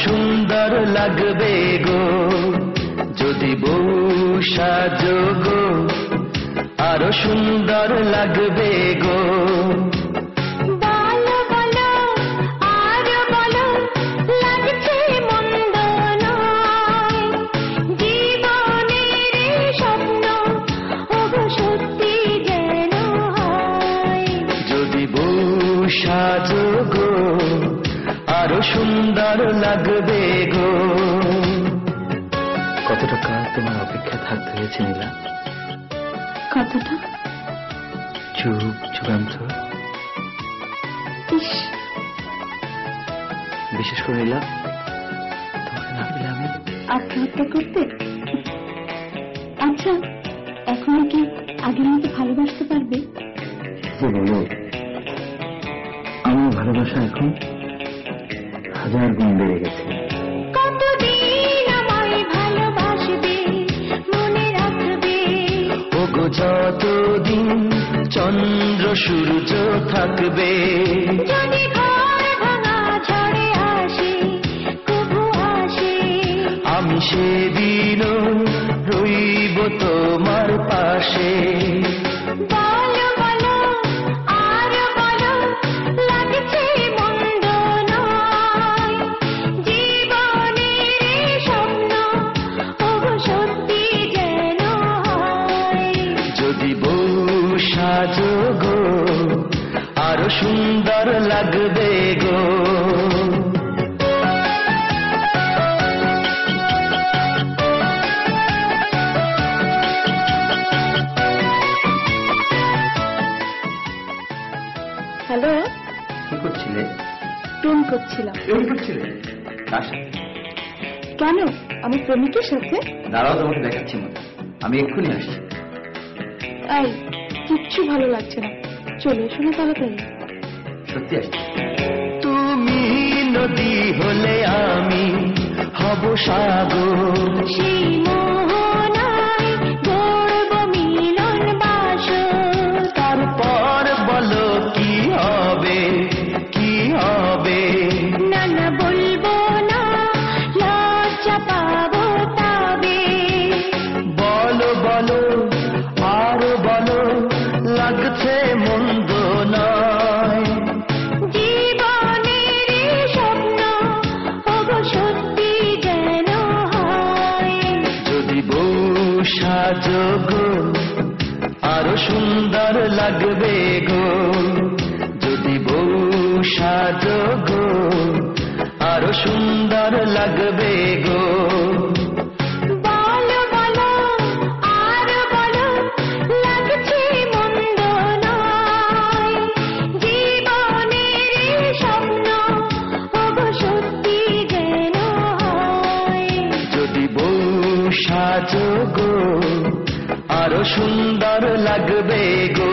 সুন্দর লাগবে গো যদি বউ সাজো গো, আরো সুন্দর লাগবে গো। সাজো গো আরো সুন্দর লাগবে গো। কতটা কাল তোমার অপেক্ষা থাকতে হয়েছে নীলা? কতটা? চুপ চূড়ান্ত। বিশেষ করে নীলা, তোমাকে না পেলে আমি আত্মহত্যা করতে। আচ্ছা, এখন কি আগের মতো ভালোবাসতে পারবে? বলো, আমার ভালোবাসা এখন 1000 গুণ বেড়ে গেছে। কতদিন আমায় ভালোবাসবে, মনে রাখবে ওগো যতদিন চন্দ্র সূর্য থাকবে। যদি ঘর ভাঙা ঝড়ে আসে, কবু আসে, আমি সেদিনও রইব তোমার পাশে। সাজো গো আরো সুন্দর লাগবে গো। হ্যালো, কি করছিলে? প্রেম করছিলাম। প্রেম করছিলে? কার সাথে? কেন, আমার প্রেমিকের সাথে। দাঁড়াও, তোমাকে দেখাচ্ছি মনে, আমি এক্ষুনি আসছি। এই, কিচ্ছু ভালো লাগছে না, চলে এসো না তাড়াতাড়ি। সত্যি আসছি। তুমি নদী হলে আমি হব সাগর, সেই মোহনায় গড়ব মিলন বাসর। তারপর বলো কি হবে, কি হবে? না না বলবো না, লজ্জা পাবো তবে। বলো বলো আরো বলো, লাগছে মন্দ নয়। জীবনের স্বপ্ন ওগো সত্যি যেন হয়। যদি বউ সাজো গো আরো সুন্দর লাগবে গো। যদি বউ সাজো গো আরো সুন্দর লাগবে গো। বলো বলো আর বলো, লাগছে মন্দ নয়। জীবনের স্বপ্ন ওগো সত্যি যেন হয়। যদি বউ সাজো গো আরো সুন্দর লাগবে গো।